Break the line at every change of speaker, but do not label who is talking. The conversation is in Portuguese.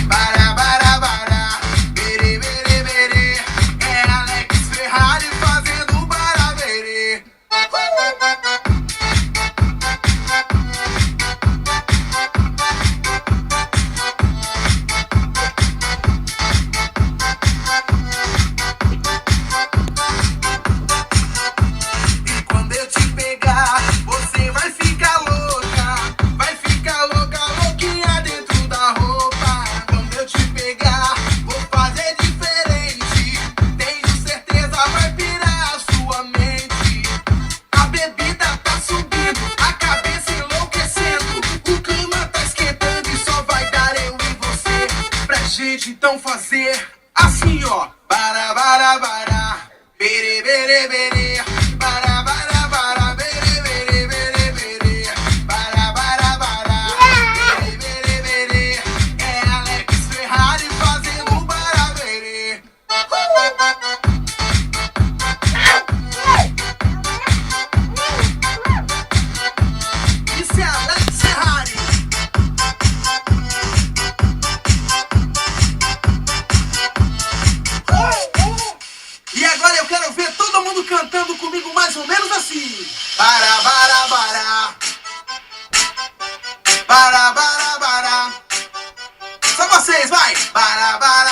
Bara, bara, bara. Bere, bere, bere. É Alex Ferrari fazendo baraberê. E quando eu te pegar, você vai ficar louca. Vai ficar louca, louquinha dentro da roupa. Quando eu te pegar, vou fazer diferente. Tenho certeza, vai pirar a sua mente. A bebida tá subindo, a cabeça enlouquecendo. O clima tá esquentando e só vai dar eu e você. Pra gente então fazer assim, ó. Bara, bara, bara. Bere, bere, bere. Bara, bara, bara. Bere, bere, bere, bere. Bara, bara, bara. Bere, bere, bere. É Alex Ferrari fazendo baraberê. Isso é Alex Ferrari. E agora eu quero ver todo mundo cantando comigo mais ou menos assim. Bara, bara, bara. Bara, bara, bara. Só vocês, vai. Bara, bara.